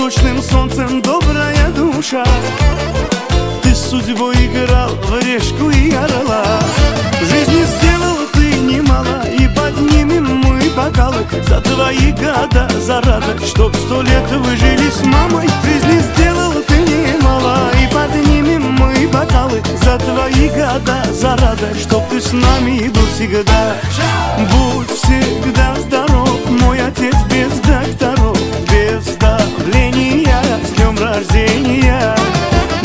восточным солнцем добрая душа. Ты с судьбой играл в решку и орла. В жизни сделал ты немало, и поднимем мы бокалы за твои года, за радость, чтоб 100 лет вы жили с мамой. В жизни сделал ты немало, и поднимем мы бокалы за твои года, за радость, чтоб ты с нами был всегда. Будь всегда здоров, мой отец без докторов, без давления, с днем рождения.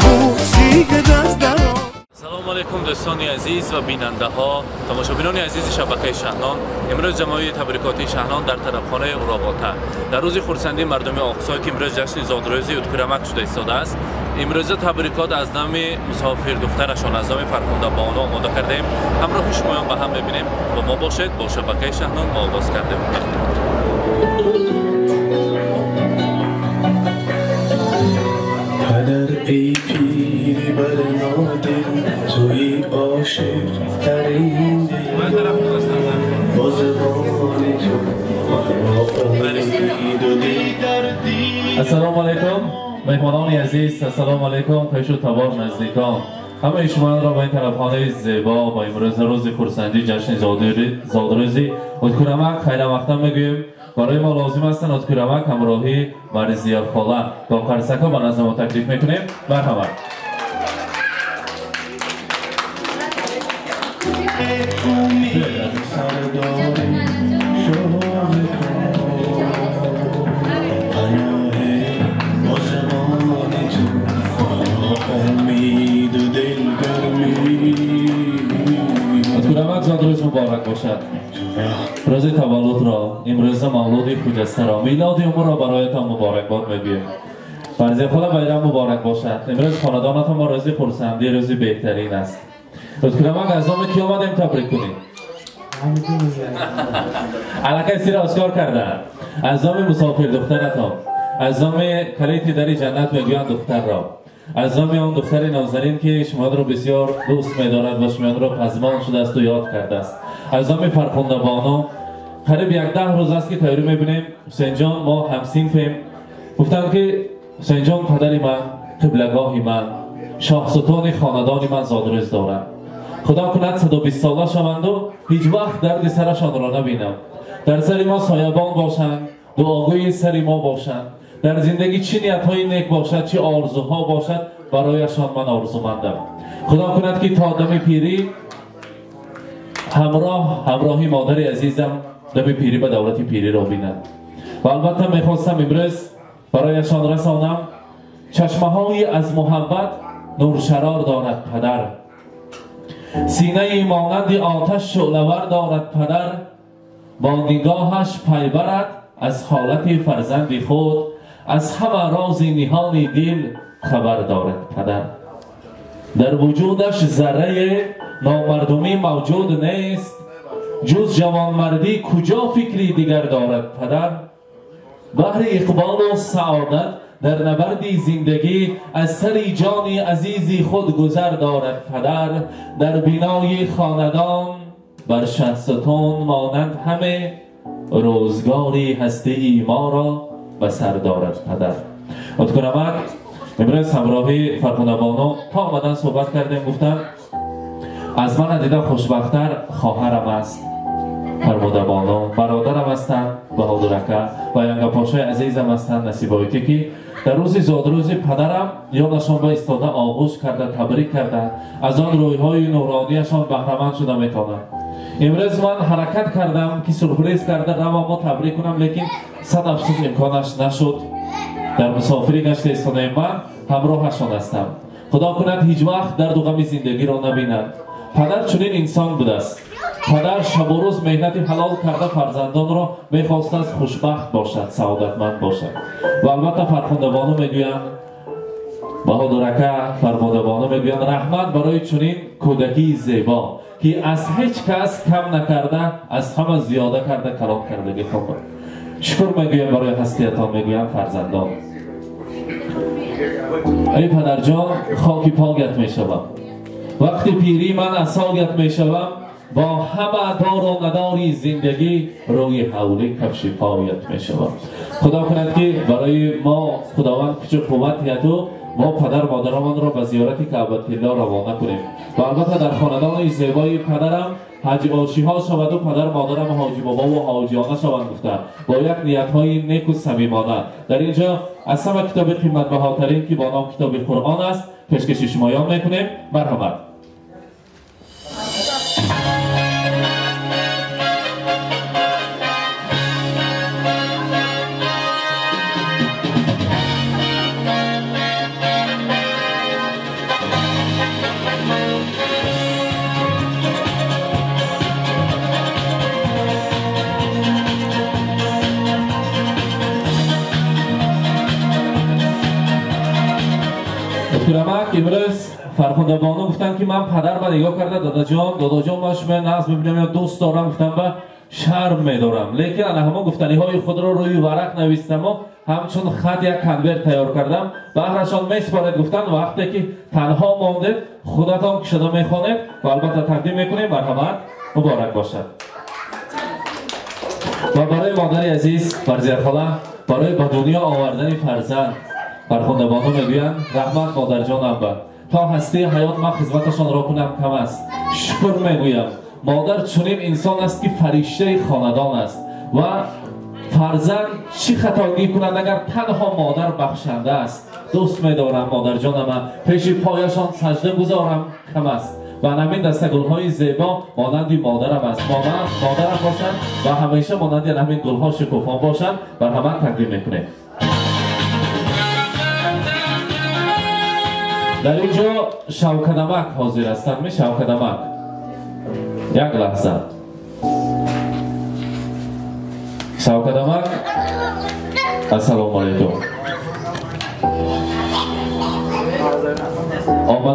Будь всегда здоров. سلام علیکم دوستان عزیز و بیننده ها، تماشابینان عزیز شبکه شهنان. امروز جمعی تبریکاتی شهنان در طرفخانه اوراباته در روز خورسندی مردم آقسای که امروز جشن زادروزی اتکرمک شده ایستاده است. امروز تبریکات از نام مسافر دخترشان از نام فرخنده بانو آماده کردیم. همراه شمایان به هم ببینیم و ما باشید با شبکه شهنان ما آغاز کردیم. ای پیری بر نادر توی عاشق ترین السلام علیکم مهمانان عزیز، السلام علیکم خوش و تبار نزدیکان. همه شما را به این طرفخانه زیبا با امروز روز خورسندی جشن زادروزی اتکرمک خیر وقتا میگویم. برای ما لازم هستند اتکرمک همراهی مرزیار خاله تا قرصکا به نظر ما تکلیف میکنیم. مرحبا. اتکرمک زادروز مبارک باشد. روز تولد را، امروز مولود خجسته را، میلاد عمر را برایتان مبارکباد میگویم. فرزی خدا بیرم مبارک باشد. امروز خاندانتان ما روز خورسندی روز بهترین است. اتکرمک از نام کی آمدیم تبریک کنیم؟ علاقه سیر آشکار کردن. از نام مسافر دخترتان، از نام کلیت در جنت میگویند دختر را، از نام آن دختر نازنین که شما را بسیار دوست می‌دارد و شما را پزمان شده است و یاد کرده است. از نام فرخنده بانو قریب 10 روز است که تیاری می‌بینیم. حسین جان ما هم‌صنفیم. گفتند که حسین جان پدری من، قبلگاهی من، شاه سلطان خاندان من زادروز دارند. خدا کند 120 ساله شوند و هیچ وقت درد سرشان را نبینم. در سر ما سایبان باشند، دعاگوی سر ما باشند. در زندگی چه نیت‌های نیک باشد، چه آرزوها باشد، برایشان من آرزومندم. خدا کند که تا دم پیری همراهی مادر عزیزم دم پیری به دولت پیری را بینند. و البته میخواستم امروز برایشان رسانم چشمه‌های از محبت نورشرار دارد پدر، سینه مانند آتش شعله‌ور دارد پدر، با نگاهش پی برد از حالت فرزند خود، از همه راز نهان دل خبر دارد پدر. در وجودش ذره نامردمی موجود نیست، جز جوانمردی کجا فکری دیگر دارد پدر. بحر اقبال و سعادت در نبرد زندگی از سر جان عزیزی خود گذر دارد پدر. در بنای خاندان بر شهستان مانند همه روزگاری هستی ما را به سر دارد پدر. اتکرمک امروز همراهی فرخنده بانو تا آمدن صحبت کردیم. گفتن از من دیده خوشبخت‌تر خواهرم است فرموده بانو، برادرم هستند بهادرکه و ینگه پاشای عزیزم هستند نصیبایتی که در روز زادروز پدرم یادشان به ایستاده آغوش کرده، تبریک کرده، از آن رویهای نورانیشان بهره‌مند شده میتونند. امروز من حرکت کردم که سورپرایز کرده رو ما تبریک کنم، لیکن صد افسوس امکانش نشد. در مسافری گشت ایستاده من همراهشان هستم. خدا کند هیچ وقت درد و غم زندگی را نبیند. پدر چنین انسان بوده است. پدر شب و روز مهنت حلال کرده فرزندان را میخواست است خوشبخت باشد، سعادتمند باشد. و البته فرخنده بانو میگویند، بهادرکه فرموده بانو میگویند رحمت برای چنین کودکی زیبا که از هیچ کس کم نکرده، از همه زیاده کرده، کلام کردگی خوب. شکر میگویم برای هستیتان، میگویم فرزندان. ای پدر جان خاکی پاگت میشوم، وقتی پیری من اساگت میشوم، با همه دار و نداری زندگی روی حوله کفش پایت می شود. خدا کند که برای ما خداوند کچه قوت تو ما پدر مادرمان را به زیارت کعبة الله روانه کنیم و البته در خاندان زیبای پدرم حاجی آشی ها شود و پدر مادرم حاجی بابا و حاجیانه شوند گفته با یک نیت های نیک و صمیمانه. در اینجا از همه کتاب قیمت بهاترین که با نام کتاب قرآن است پیشکش شمایان میکنیم. مرحمت. امروز فرخنده بانو گفتن که من پدر با نگاه کرده دادا جان باش من ناز ببینم یا دوست دارم گفتم با شرم میدارم لیکن انا همه گفتنی های خود رو روی ورق نویستم و همچون خط یک کنورت تیار کردم و هرشان میسپارد گفتن وقتی که تنها مانده خودتان کشیده میخوانید و البته تقدیم میکنیم. مرحمت مبارک باشد. و برای مادر عزیز فرزیه خاله برای به دنیا آوردن فرزند فرخنده بانو میگویند رحمت مادر جانم با تا هستی حیات من خدمتشان را کنم کم است. شکر میگویم مادر چنین انسان است که فرشته خاندان است و فرزند چی خطاگی کنند اگر تنها مادر بخشنده است. دوست میدارم مادر جانم پیش پایشان سجده گذارم کم است و همین دسته گلهای زیبا مانند مادرم است. مادرم باشند و همیشه مانند همین گلها شکوفان باشند بر همه تقدیم میکنیم. در اینجا شوکدمک حاضر هستند. می شوکدمک یک لحظه شوکدمک السلام علیکم.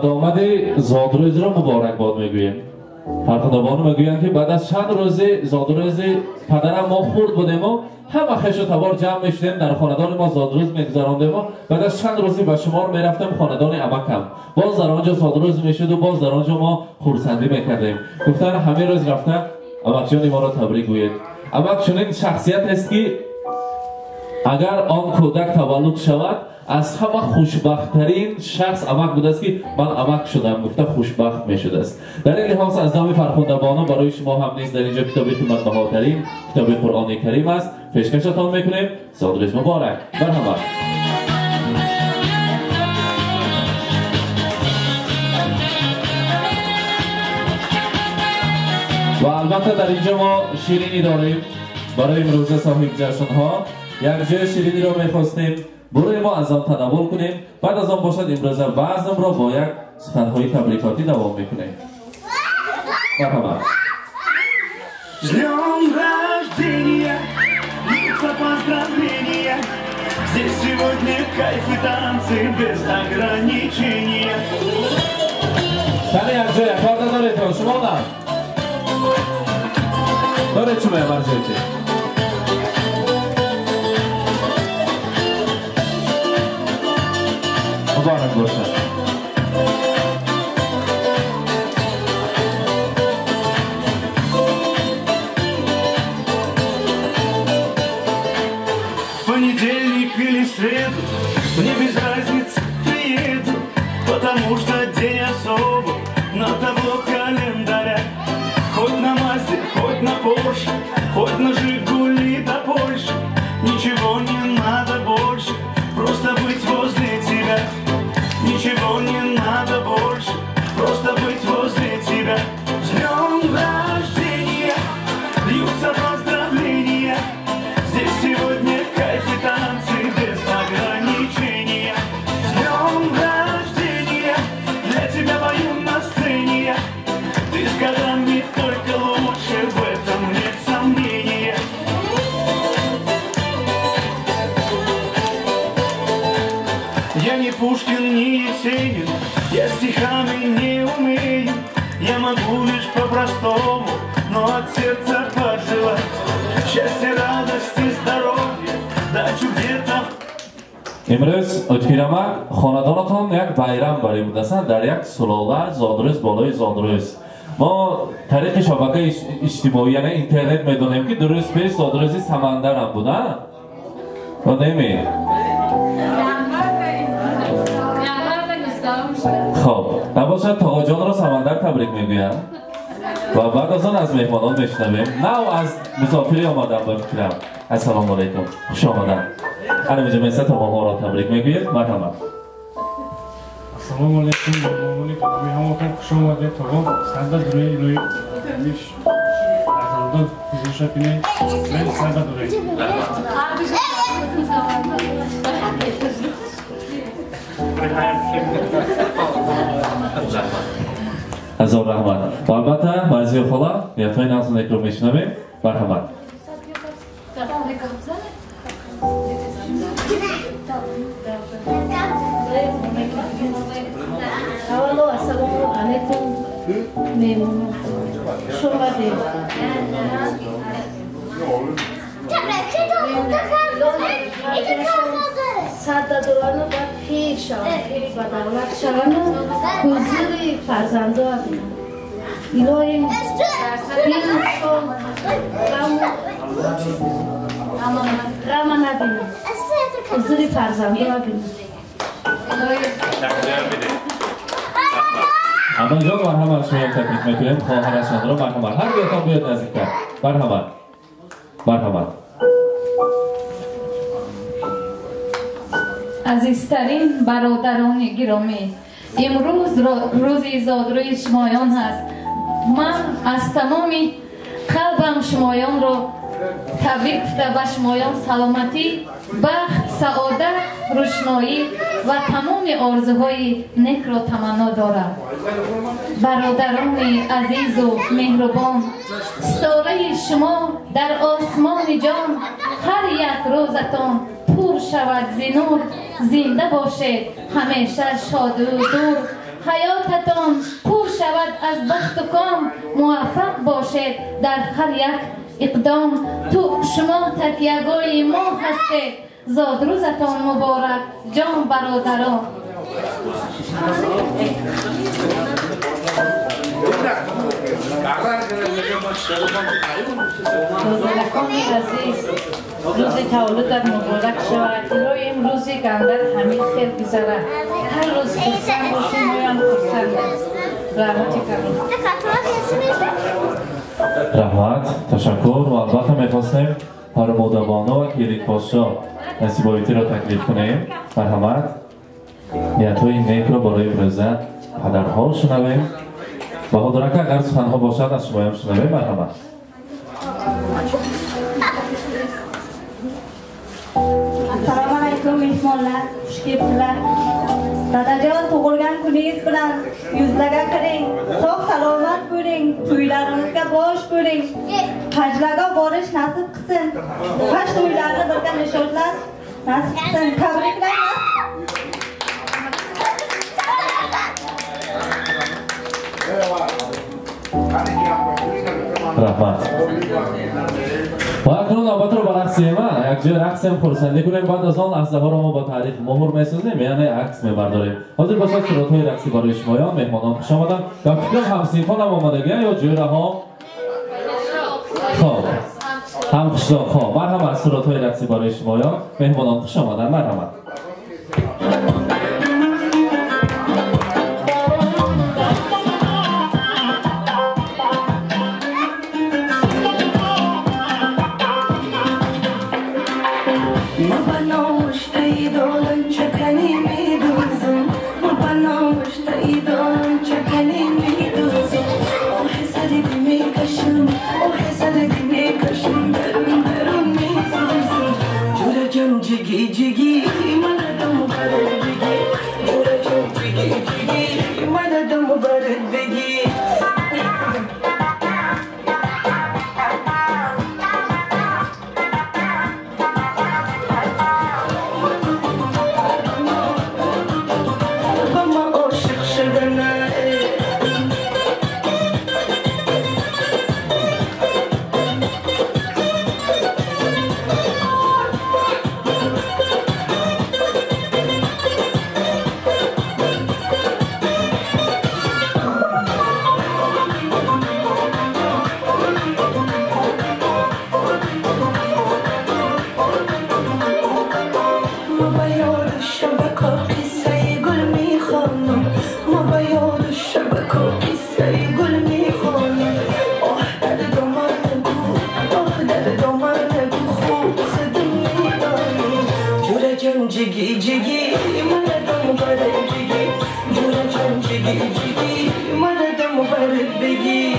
آمده زادروز را مبارک باد میگوییم. فرخنده بانو میگویند که بعد از چند روزی زادروز پدرم ما خورد بودیم و همه خیش و تبار جمع میشدیم در خاندان ما زادروز میگذراندیم و بعد از چند روزی به شمار میرفتم خاندان عمکم باز در آنجا زادروز میشد و باز در آنجا ما خورسندی میکردیم. گفتن همین روز رفتن عمک جان ما را تبریک گویید. عمک چنین شخصیت است که اگر آن کودک تولد شود از همه خوشبخت‌ترین شخص عمک بوده است که من عمک شدم گفته خوشبخت میشده است. در این لحاظ از نام فرخنده بانو برای شما هم نیز در اینجا کتاب قیمت بهاترین کتاب قرآن کریم است پیشکشتان میکنیم. زادروز مبارک. مرحبا. و البته در اینجا ما شیرینی داریم برای امروز صاحب جشن ها. یک جای شیرینی رو میخواستیم برای ما از آن تناول کنیم بعد از آن باشد امروز بعضم را با یک سخنهای تبریکاتی دوام میکنیم. مرحبا. С днем рождения, лица поздравления. Здесь сегодня кайф и танцы без ограничения. Тани як ҷоя карда доред ё шумо на? Доред шумо як марҷояти? Муборак бошад. Понедельник или среду, мне без разницы, приеду, потому что день особый на табло календаря. Хоть на Мазде, хоть на Порше, хоть на Жигули до Польши, ничего не надо больше, просто быть возле тебя. Ничего не надо больше, просто быть возле тебя. С днем рождения, льются поздравления. Здесь сегодня кайф и танцы без ограничения. С днем рождения, для тебя пою на сцене я. Ты с годами только лучше, в этом нет сомнения. Я не Пушкин, не Есенин, я стихами не умею. Я могу лишь по-простому, но от сердца пожелать счастья, радости, здоровья, дачу где-то. امروز اتکیرمک خاندانتان یک بیرم برای بودستن در یک سلاله زادروز بالای زادروز ما طریق شبکه اجتماعی یعنی اینترنت میدونیم که درست پیش صادرازی سمندر هم بود ها؟ و نمی خب نباشد تاقا جان را سمندر تبریک میگویم و بعد از آن از مهمانان میشنویم نه از مسافری آمدن با فکرم السلام علیکم خوش آمدن اینجا میسته تاقا را تبریک میگوید مرحبا السلام علیکم مهمانی کلامی همون خوش آمده تاقا سرده دوره ایلوی میش ارزاندان فیزیشا کنه من سرده دوره هزار رحمت و البته مرزی خلا نیتوی نازن یک رو میشنویم مرحمت السلام علیکم میمونم شما دید سرده دورانو باید پیر شوند و دولت شوند حضور فرزنده بینم ایلایم پیر شوند غم نبینم حضور فرزنده بینم اما جان مرحمت شما تکلیف میکنیم خواهرشان را مرحمت هر بیتان بیاد نزدیکتر مرحمت مرحمت عزیزترین برادران گرامی امروز روز زادروی شمایان هست من از تمام قلبم شمایان را تبریک گفته به شمایان سلامتی بخت سعادت روشنایی و تمام آرزوهای نیک را تمنا دارم برادران عزیز و مهربان ستاره شما در آسمان جان هر یک روزتان پر شود ز نور زنده باشید همیشه شاد و دور حیاتتان پر شود از بخت و کام موفق باشید در هر یک اقدام تو شما تکیه‌گاه ما هستید زاد روزتان مبارک جان برادران بزرگان عزیز روز تولدت مبارک شود الهی امروزی که اندر همین خیر بگذرد هر روز خرسند باشیم و هم خرسند رحمتی کرد رحمت تشکر و البته میخواستیم فرمودبانو و کلید پادشاه نصیبایتی را تکلیف کنیم مرحمت نیت‌های نیک را برای برزد پدرها شنویم و حضورک اگر سخنها باشد از شما هم شنویم مرحمت Assalomu alaykum mehmonlar, xush kelibsizlar. Dadajon tug'ilgan kuningiz bilan yuzlaga kiring, sog' salomat bo'ling, to'ylaringizga bosh bo'ling. Hajlarga borish nasib qilsin. Haj to'ylarini birga nishonlash nasib qilsin. Tabriklayman. رحمت و اکنون نوبت رو به رقص ما یک جای رقص هم خورسندی کنیم بعد از آن لحظه ها رو ما با تعریف مهر میسازیم یعنی عکس میبرداریم حاضر باشد سرودهای رقصی برای شمایان مهمانان خوش آمدن در فکرم همسینفان هم آمدگی یا جوره ها خواب هم قشلاق ها مرحمت سرودهای رقصی برای شمایان مهمانان خوش آمدن مرحمت جگی جگی مردم برد بگی جورا جان جگی جگی مردم برد بگی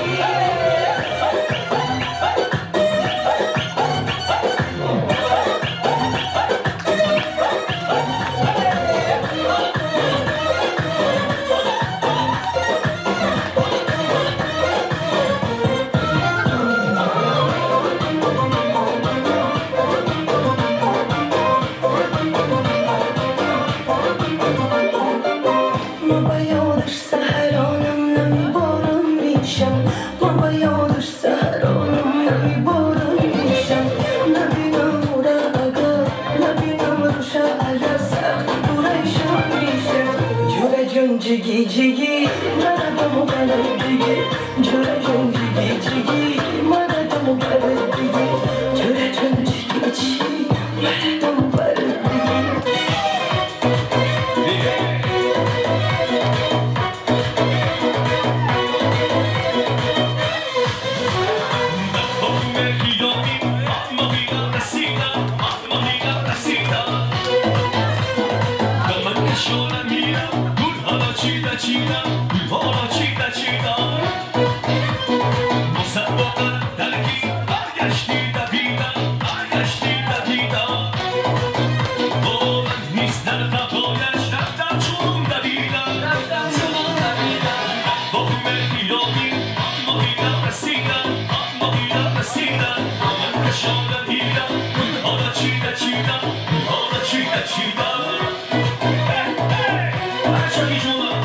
جگی جگی مردم برد بگی جورا جان جگی جگی مردم برد بگی جورا جان جگی جگی مردم برد بگی چیدا گلها چیدا چیدا مسابقه درکی برگشتی دویدا با من نیست در خطایش رفتم چون دویدا با مهیابی اما هیدم رسیدم با من کشادم هیدم گلها چیدا چیدا چاکی جونا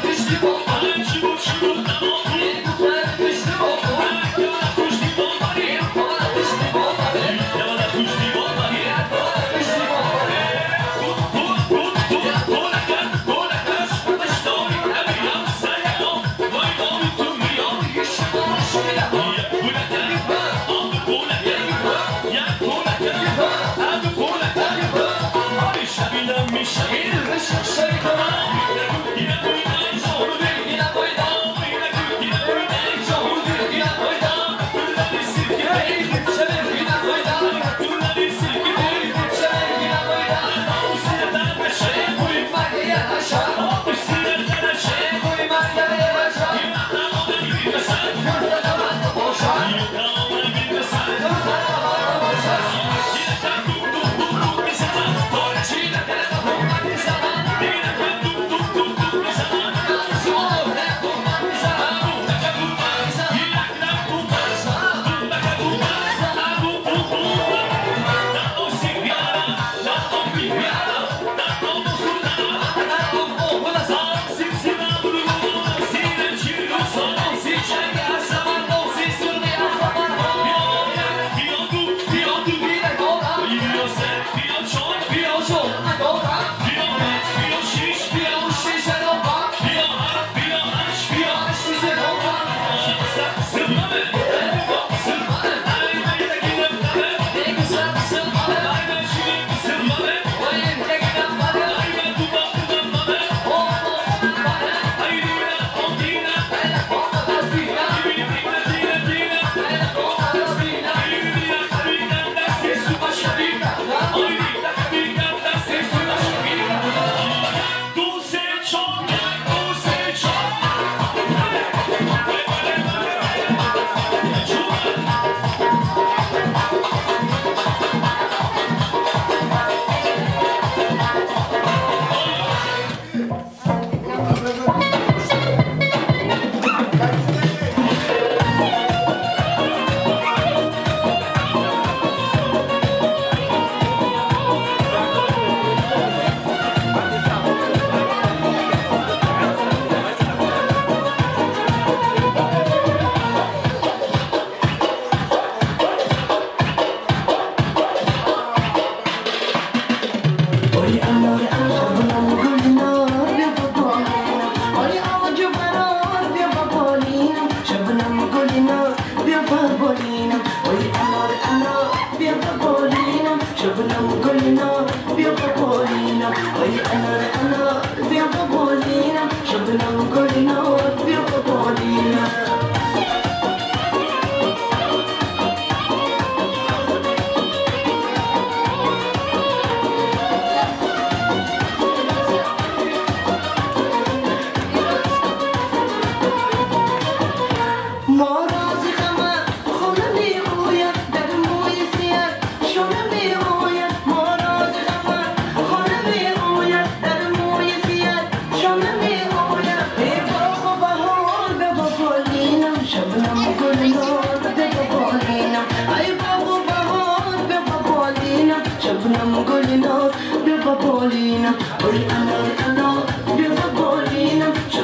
Hey,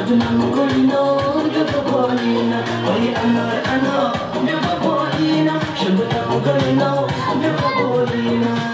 شبنم گلنار بیا بالینم وای انار انار بیا بالینم شبنم گلنار بیا بالینم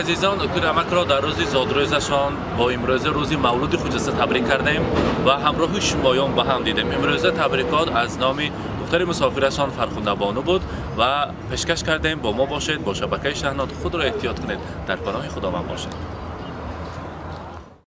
عزیزان کودک را در روز زادروزشان با امروز روز مولود خجسته تبریک کردیم و همراه شمایان با هم دیدیم. امروز تبریکات از نام دختر مسافرشان فرخنده بانو بود و پیشکش کردیم با ما باشید، با شبکه شهنات خود را احتیاط کنید، در پناه خداوند باشید.